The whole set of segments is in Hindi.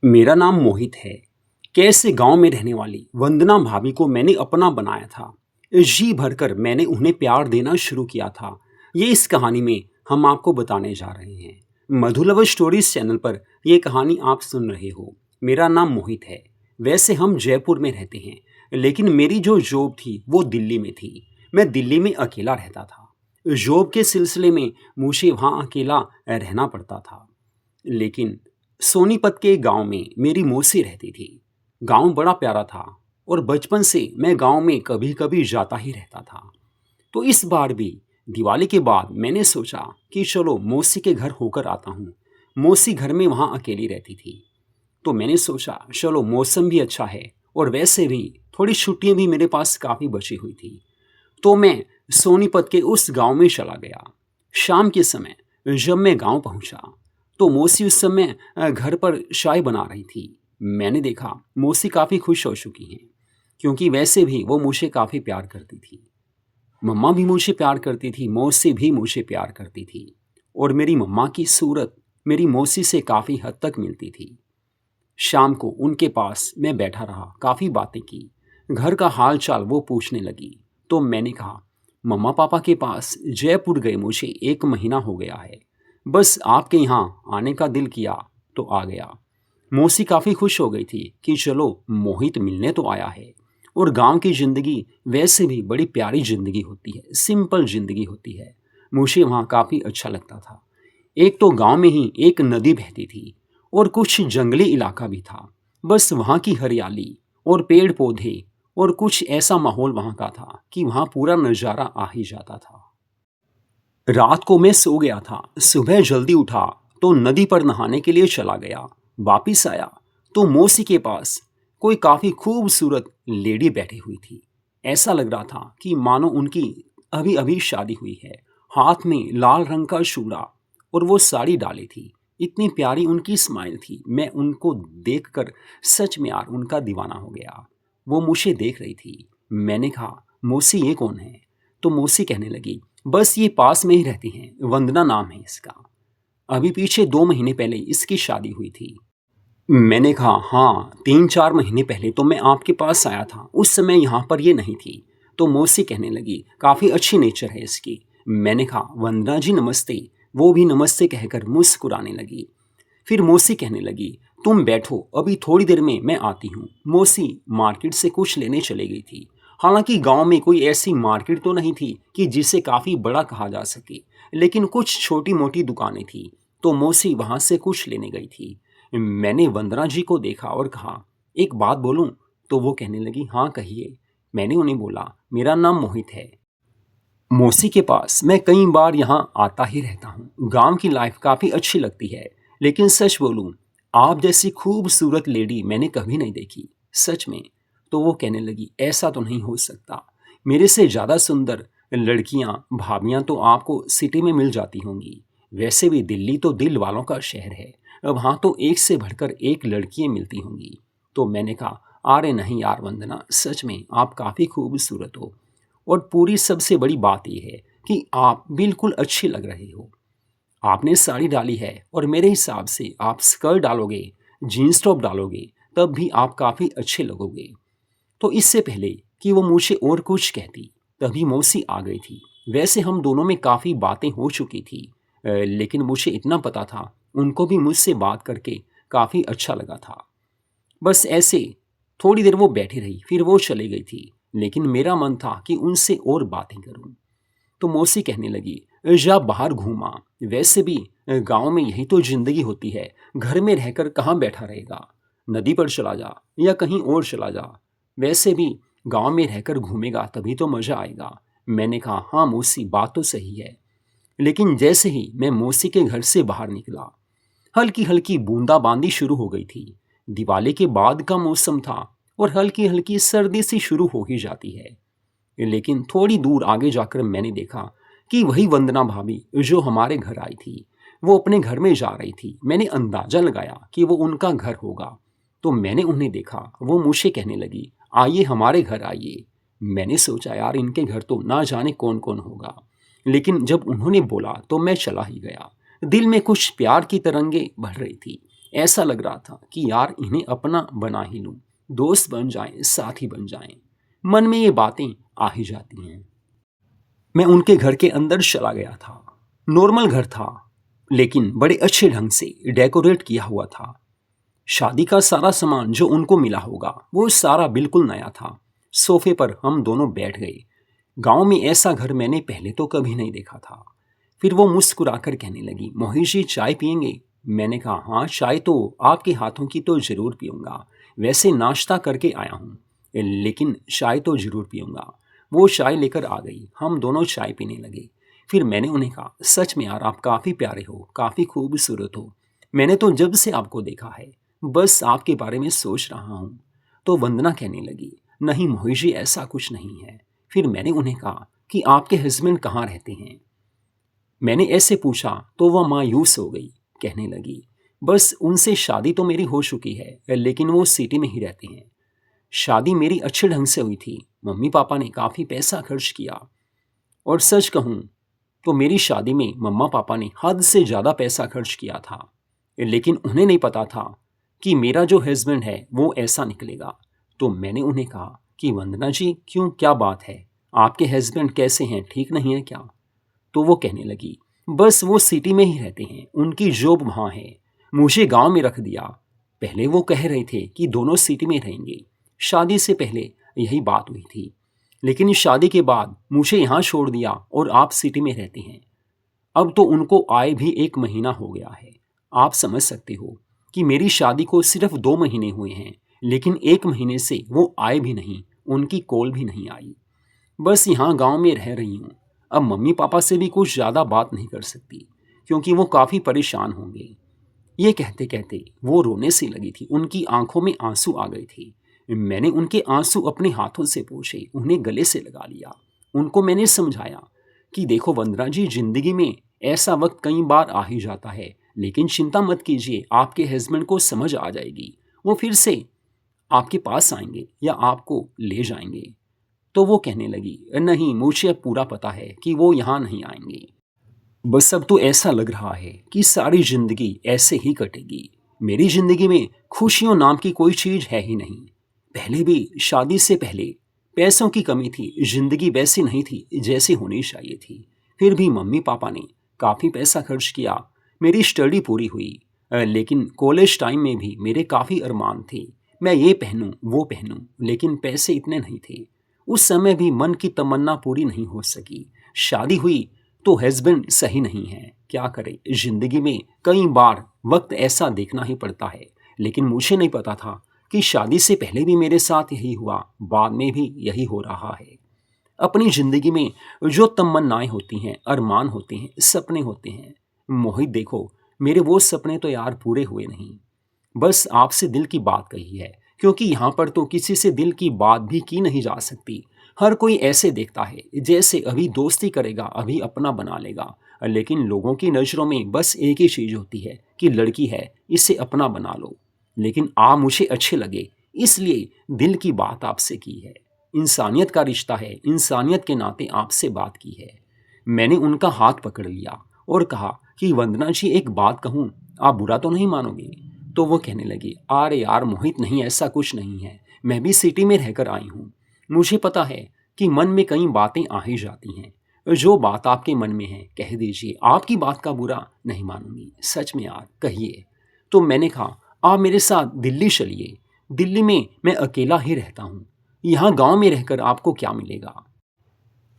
मेरा नाम मोहित है। कैसे गांव में रहने वाली वंदना भाभी को मैंने अपना बनाया था। जी भरकर मैंने उन्हें प्यार देना शुरू किया था। ये इस कहानी में हम आपको बताने जा रहे हैं। मधुलव स्टोरीज चैनल पर यह कहानी आप सुन रहे हो। मेरा नाम मोहित है। वैसे हम जयपुर में रहते हैं, लेकिन मेरी जो जॉब थी वो दिल्ली में थी। मैं दिल्ली में अकेला रहता था। जॉब के सिलसिले में मुझे वहाँ अकेला रहना पड़ता था। लेकिन सोनीपत के गांव में मेरी मौसी रहती थी। गांव बड़ा प्यारा था और बचपन से मैं गांव में कभी कभी जाता ही रहता था। तो इस बार भी दिवाली के बाद मैंने सोचा कि चलो मौसी के घर होकर आता हूँ। मौसी घर में वहाँ अकेली रहती थी। तो मैंने सोचा चलो मौसम भी अच्छा है और वैसे भी थोड़ी छुट्टियाँ भी मेरे पास काफ़ी बची हुई थी। तो मैं सोनीपत के उस गांव में चला गया। शाम के समय जब मैं गांव पहुंचा तो मौसी उस समय घर पर चाय बना रही थी। मैंने देखा मौसी काफ़ी खुश हो चुकी हैं, क्योंकि वैसे भी वो मुझे काफ़ी प्यार करती थी। मम्मा भी मुझे प्यार करती थी, मौसी भी मुझे प्यार करती थी। और मेरी मम्मा की सूरत मेरी मौसी से काफ़ी हद तक मिलती थी। शाम को उनके पास मैं बैठा रहा, काफ़ी बातें की। घर का हाल चाल वो पूछने लगी। तो मैंने कहा मम्मा पापा के पास जयपुर गए मुझे 1 महीना हो गया है। बस आपके यहाँ आने का दिल किया तो आ गया। मौसी काफ़ी खुश हो गई थी कि चलो मोहित मिलने तो आया है। और गांव की ज़िंदगी वैसे भी बड़ी प्यारी ज़िंदगी होती है, सिंपल ज़िंदगी होती है। मुझे वहाँ काफ़ी अच्छा लगता था। एक तो गांव में ही एक नदी बहती थी और कुछ जंगली इलाका भी था। बस वहाँ की हरियाली और पेड़ पौधे और कुछ ऐसा माहौल वहाँ का था कि वहाँ पूरा नज़ारा आ ही जाता था। रात को मैं सो गया था। सुबह जल्दी उठा तो नदी पर नहाने के लिए चला गया। वापिस आया तो मौसी के पास कोई काफ़ी खूबसूरत लेडी बैठी हुई थी। ऐसा लग रहा था कि मानो उनकी अभी अभी शादी हुई है। हाथ में लाल रंग का चूड़ा और वो साड़ी डाली थी। इतनी प्यारी उनकी स्माइल थी। मैं उनको देखकर सच में यार उनका दीवाना हो गया। वो मुझे देख रही थी। मैंने कहा मौसी ये कौन है? तो मौसी कहने लगी बस ये पास में ही रहती हैं, वंदना नाम है इसका। अभी पीछे 2 महीने पहले इसकी शादी हुई थी। मैंने कहा हाँ, 3-4 महीने पहले तो मैं आपके पास आया था, उस समय यहाँ पर ये नहीं थी। तो मौसी कहने लगी काफ़ी अच्छी नेचर है इसकी। मैंने कहा वंदना जी नमस्ते। वो भी नमस्ते कहकर मुस्कुराने लगी। फिर मौसी कहने लगी तुम बैठो, अभी थोड़ी देर में मैं आती हूँ। मौसी मार्केट से कुछ लेने चली गई थी। हालांकि गांव में कोई ऐसी मार्केट तो नहीं थी कि जिसे काफ़ी बड़ा कहा जा सके, लेकिन कुछ छोटी मोटी दुकानें थी। तो मौसी वहां से कुछ लेने गई थी। मैंने वंदना जी को देखा और कहा एक बात बोलूं? तो वो कहने लगी हाँ कहिए। मैंने उन्हें बोला मेरा नाम मोहित है। मौसी के पास मैं कई बार यहाँ आता ही रहता हूँ। गांव की लाइफ काफ़ी अच्छी लगती है, लेकिन सच बोलूँ आप जैसी खूबसूरत लेडी मैंने कभी नहीं देखी, सच में। तो वो कहने लगी ऐसा तो नहीं हो सकता। मेरे से ज़्यादा सुंदर लड़कियाँ भाभियाँ तो आपको सिटी में मिल जाती होंगी। वैसे भी दिल्ली तो दिल वालों का शहर है। वहाँ तो एक से बढ़कर एक लड़कियाँ मिलती होंगी। तो मैंने कहा अरे नहीं यार वंदना, सच में आप काफ़ी खूबसूरत हो। और पूरी सबसे बड़ी बात यह है कि आप बिल्कुल अच्छी लग रही हो। आपने साड़ी डाली है और मेरे हिसाब से आप स्कर्ट डालोगे, जीन्स टॉप डालोगे, तब भी आप काफ़ी अच्छे लगोगे। तो इससे पहले कि वो मुझे और कुछ कहती, तभी मौसी आ गई थी। वैसे हम दोनों में काफ़ी बातें हो चुकी थी, लेकिन मुझे इतना पता था उनको भी मुझसे बात करके काफ़ी अच्छा लगा था। बस ऐसे थोड़ी देर वो बैठी रही, फिर वो चली गई थी। लेकिन मेरा मन था कि उनसे और बातें करूं। तो मौसी कहने लगी जा बाहर घूमा। वैसे भी गांव में यही तो जिंदगी होती है, घर में रहकर कहाँ बैठा रहेगा। नदी पर चला जा या कहीं और चला जा। वैसे भी गांव में रहकर घूमेगा तभी तो मज़ा आएगा। मैंने कहा हाँ मौसी, बात तो सही है। लेकिन जैसे ही मैं मौसी के घर से बाहर निकला, हल्की हल्की बूंदाबांदी शुरू हो गई थी। दिवाली के बाद का मौसम था और हल्की हल्की सर्दी सी शुरू हो ही जाती है। लेकिन थोड़ी दूर आगे जाकर मैंने देखा कि वही वंदना भाभी जो हमारे घर आई थी, वो अपने घर में जा रही थी। मैंने अंदाजा लगाया कि वो उनका घर होगा। तो मैंने उन्हें देखा, वो मुझे कहने लगी आइए हमारे घर आइए। मैंने सोचा यार इनके घर तो ना जाने कौन कौन होगा, लेकिन जब उन्होंने बोला तो मैं चला ही गया। दिल में कुछ प्यार की तरंगे बढ़ रही थी। ऐसा लग रहा था कि यार इन्हें अपना बना ही लूं, दोस्त बन जाएं, साथी बन जाएं। मन में ये बातें आ ही जाती हैं। मैं उनके घर के अंदर चला गया था। नॉर्मल घर था, लेकिन बड़े अच्छे ढंग से डेकोरेट किया हुआ था। शादी का सारा सामान जो उनको मिला होगा वो सारा बिल्कुल नया था। सोफे पर हम दोनों बैठ गए। गांव में ऐसा घर मैंने पहले तो कभी नहीं देखा था। फिर वो मुस्कुराकर कहने लगी, मोहित जी चाय पियेंगे? मैंने कहा, हाँ चाय तो आपके हाथों की तो जरूर पीऊंगा। वैसे नाश्ता करके आया हूँ, लेकिन चाय तो जरूर पीऊंगा। वो चाय लेकर आ गई। हम दोनों चाय पीने लगे। फिर मैंने उन्हें कहा, सच में यार आप काफ़ी प्यारे हो, काफ़ी खूबसूरत हो। मैंने तो जब से आपको देखा है बस आपके बारे में सोच रहा हूँ। तो वंदना कहने लगी, नहीं मोहित जी ऐसा कुछ नहीं है। फिर मैंने उन्हें कहा कि आपके हस्बैंड कहाँ रहते हैं? मैंने ऐसे पूछा तो वह मायूस हो गई। कहने लगी, बस उनसे शादी तो मेरी हो चुकी है, लेकिन वो सिटी में ही रहते हैं। शादी मेरी अच्छे ढंग से हुई थी। मम्मी पापा ने काफ़ी पैसा खर्च किया। और सच कहूँ तो मेरी शादी में मम्मा पापा ने हद से ज़्यादा पैसा खर्च किया था। लेकिन उन्हें नहीं पता था कि मेरा जो हस्बैंड है वो ऐसा निकलेगा। तो मैंने उन्हें कहा कि वंदना जी क्यों, क्या बात है? आपके हस्बैंड कैसे हैं, ठीक नहीं है क्या? तो वो कहने लगी, बस वो सिटी में ही रहते हैं, उनकी जॉब वहाँ है। मुझे गांव में रख दिया। पहले वो कह रहे थे कि दोनों सिटी में रहेंगे। शादी से पहले यही बात हुई थी, लेकिन इस शादी के बाद मुझे यहाँ छोड़ दिया और आप सिटी में रहते हैं। अब तो उनको आए भी 1 महीना हो गया है। आप समझ सकते हो कि मेरी शादी को सिर्फ 2 महीने हुए हैं, लेकिन 1 महीने से वो आए भी नहीं, उनकी कॉल भी नहीं आई। बस यहाँ गांव में रह रही हूँ। अब मम्मी पापा से भी कुछ ज़्यादा बात नहीं कर सकती, क्योंकि वो काफ़ी परेशान होंगे। ये कहते कहते वो रोने से लगी थी। उनकी आंखों में आंसू आ गए थे। मैंने उनके आंसू अपने हाथों से पोंछे, उन्हें गले से लगा लिया। उनको मैंने समझाया कि देखो वंदना जी, जिंदगी में ऐसा वक्त कई बार आ ही जाता है, लेकिन चिंता मत कीजिए, आपके हस्बैंड को समझ आ जाएगी। वो फिर से आपके पास आएंगे या आपको ले जाएंगे। तो वो कहने लगी, नहीं मुझे अब पूरा पता है कि वो यहाँ नहीं आएंगे। बस अब तो ऐसा लग रहा है कि सारी जिंदगी ऐसे ही कटेगी। मेरी जिंदगी में खुशियों नाम की कोई चीज है ही नहीं। पहले भी शादी से पहले पैसों की कमी थी, जिंदगी वैसी नहीं थी जैसी होनी चाहिए थी। फिर भी मम्मी पापा ने काफ़ी पैसा खर्च किया, मेरी स्टडी पूरी हुई। लेकिन कॉलेज टाइम में भी मेरे काफ़ी अरमान थे, मैं ये पहनूं वो पहनूं, लेकिन पैसे इतने नहीं थे। उस समय भी मन की तमन्ना पूरी नहीं हो सकी। शादी हुई तो हस्बैंड सही नहीं है, क्या करे, जिंदगी में कई बार वक्त ऐसा देखना ही पड़ता है। लेकिन मुझे नहीं पता था कि शादी से पहले भी मेरे साथ यही हुआ, बाद में भी यही हो रहा है। अपनी जिंदगी में जो तमन्नाएं होती हैं, अरमान होते हैं, सपने होते हैं, मोहित देखो मेरे वो सपने तो यार पूरे हुए नहीं। बस आपसे दिल की बात कही है, क्योंकि यहाँ पर तो किसी से दिल की बात भी की नहीं जा सकती। हर कोई ऐसे देखता है जैसे अभी दोस्ती करेगा, अभी अपना बना लेगा। लेकिन लोगों की नज़रों में बस एक ही चीज़ होती है कि लड़की है, इसे अपना बना लो। लेकिन आप मुझे अच्छे लगे, इसलिए दिल की बात आपसे की है। इंसानियत का रिश्ता है, इंसानियत के नाते आपसे बात की है। मैंने उनका हाथ पकड़ लिया और कहा कि वंदना जी एक बात कहूँ, आप बुरा तो नहीं मानोगे? तो वो कहने लगी, अरे यार मोहित, नहीं ऐसा कुछ नहीं है, मैं भी सिटी में रहकर आई हूँ। मुझे पता है कि मन में कई बातें आ ही जाती हैं। जो बात आपके मन में है कह दीजिए, आपकी बात का बुरा नहीं मानूंगी। सच में यार कहिए। तो मैंने कहा, आप मेरे साथ दिल्ली चलिए, दिल्ली में मैं अकेला ही रहता हूँ, यहाँ गांव में रहकर आपको क्या मिलेगा?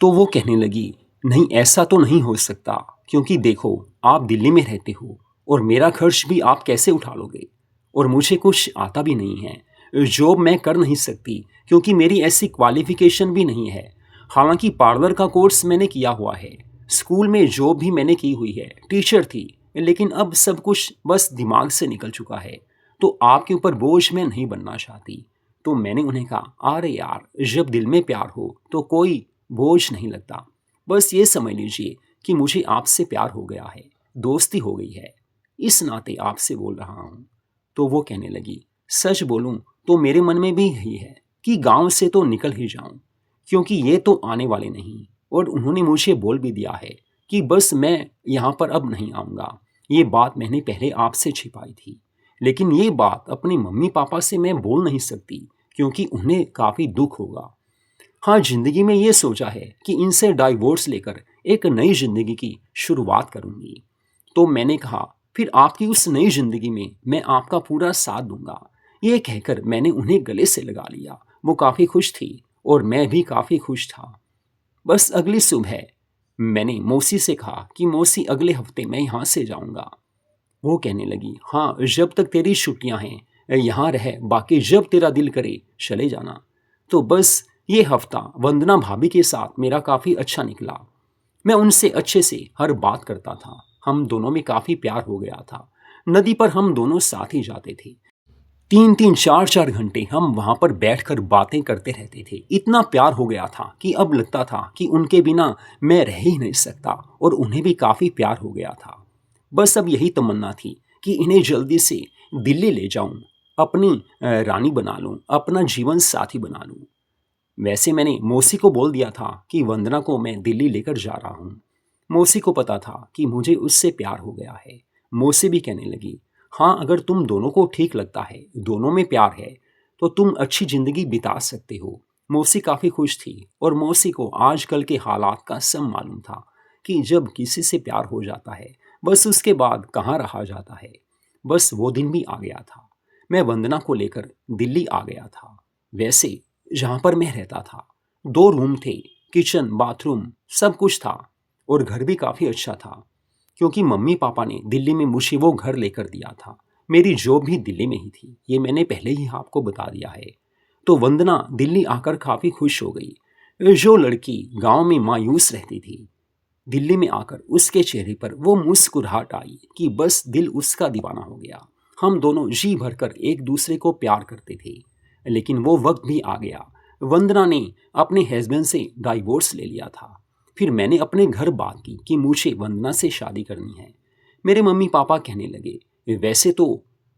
तो वो कहने लगी, नहीं ऐसा तो नहीं हो सकता, क्योंकि देखो आप दिल्ली में रहते हो और मेरा खर्च भी आप कैसे उठा लोगे? और मुझे कुछ आता भी नहीं है, जॉब मैं कर नहीं सकती क्योंकि मेरी ऐसी क्वालिफिकेशन भी नहीं है। हालांकि पार्लर का कोर्स मैंने किया हुआ है, स्कूल में जॉब भी मैंने की हुई है, टीचर थी, लेकिन अब सब कुछ बस दिमाग से निकल चुका है। तो आपके ऊपर बोझ मैं नहीं बनना चाहती। तो मैंने उन्हें कहा, अरे यार, जब दिल में प्यार हो तो कोई बोझ नहीं लगता। बस ये समझ लीजिए कि मुझे आपसे प्यार हो गया है, दोस्ती हो गई है, इस नाते आपसे बोल रहा हूँ। तो वो कहने लगी, सच बोलूँ तो मेरे मन में भी यही है कि गांव से तो निकल ही जाऊं, क्योंकि ये तो आने वाले नहीं। और उन्होंने मुझे बोल भी दिया है कि बस मैं यहाँ पर अब नहीं आऊँगा। ये बात मैंने पहले आपसे छिपाई थी। लेकिन ये बात अपने मम्मी पापा से मैं बोल नहीं सकती क्योंकि उन्हें काफ़ी दुख होगा। हाँ, ज़िंदगी में ये सोचा है कि इनसे डाइवोर्स लेकर एक नई ज़िंदगी की शुरुआत करूँगी। तो मैंने कहा, फिर आपकी उस नई ज़िंदगी में मैं आपका पूरा साथ दूँगा। ये कहकर मैंने उन्हें गले से लगा लिया। वो काफ़ी खुश थी और मैं भी काफ़ी खुश था। बस अगली सुबह मैंने मौसी से कहा कि मौसी, अगले हफ्ते मैं यहाँ से जाऊँगा। वो कहने लगी, हाँ, जब तक तेरी छुट्टियाँ हैं यहाँ रह, बाकी जब तेरा दिल करे चले जाना। तो बस ये हफ्ता वंदना भाभी के साथ मेरा काफ़ी अच्छा निकला। मैं उनसे अच्छे से हर बात करता था। हम दोनों में काफ़ी प्यार हो गया था। नदी पर हम दोनों साथ ही जाते थे। 3-3 4-4 घंटे हम वहाँ पर बैठकर बातें करते रहते थे। इतना प्यार हो गया था कि अब लगता था कि उनके बिना मैं रह ही नहीं सकता और उन्हें भी काफ़ी प्यार हो गया था। बस अब यही तमन्ना थी कि इन्हें जल्दी से दिल्ली ले जाऊँ, अपनी रानी बना लूँ, अपना जीवन साथी बना लूँ। वैसे मैंने मौसी को बोल दिया था कि वंदना को मैं दिल्ली लेकर जा रहा हूँ। मौसी को पता था कि मुझे उससे प्यार हो गया है। मौसी भी कहने लगी, हाँ, अगर तुम दोनों को ठीक लगता है, दोनों में प्यार है, तो तुम अच्छी ज़िंदगी बिता सकते हो। मौसी काफ़ी खुश थी और मौसी को आजकल के हालात का सब मालूम था कि जब किसी से प्यार हो जाता है, बस उसके बाद कहाँ रहा जाता है। बस वो दिन भी आ गया था। मैं वंदना को लेकर दिल्ली आ गया था। वैसे जहाँ पर मैं रहता था 2 रूम थे, किचन, बाथरूम सब कुछ था और घर भी काफ़ी अच्छा था क्योंकि मम्मी पापा ने दिल्ली में मुझे वो घर लेकर दिया था। मेरी जॉब भी दिल्ली में ही थी, ये मैंने पहले ही आपको बता दिया है। तो वंदना दिल्ली आकर काफ़ी खुश हो गई। जो लड़की गांव में मायूस रहती थी, दिल्ली में आकर उसके चेहरे पर वो मुस्कुराहट आई कि बस दिल उसका दीवाना हो गया। हम दोनों जी भरकर एक दूसरे को प्यार करते थे। लेकिन वो वक्त भी आ गया। वंदना ने अपने हस्बैंड से डाइवोर्स ले लिया था। फिर मैंने अपने घर बात की कि मुझे वंदना से शादी करनी है। मेरे मम्मी पापा कहने लगे, वैसे तो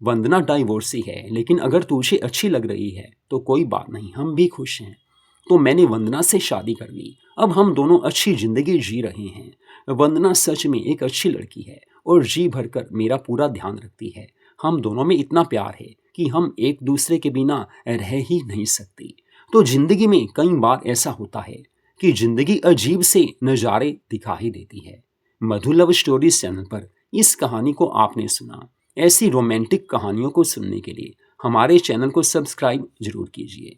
वंदना डाइवोर्सी है, लेकिन अगर तुझे अच्छी लग रही है तो कोई बात नहीं, हम भी खुश हैं। तो मैंने वंदना से शादी कर ली। अब हम दोनों अच्छी ज़िंदगी जी रहे हैं। वंदना सच में एक अच्छी लड़की है और जी भरकर मेरा पूरा ध्यान रखती है। हम दोनों में इतना प्यार है कि हम एक दूसरे के बिना रह ही नहीं सकते। तो ज़िंदगी में कई बार ऐसा होता है कि ज़िंदगी अजीब से नज़ारे दिखा ही देती है। मधु लव स्टोरीज चैनल पर इस कहानी को आपने सुना। ऐसी रोमांटिक कहानियों को सुनने के लिए हमारे चैनल को सब्सक्राइब जरूर कीजिए।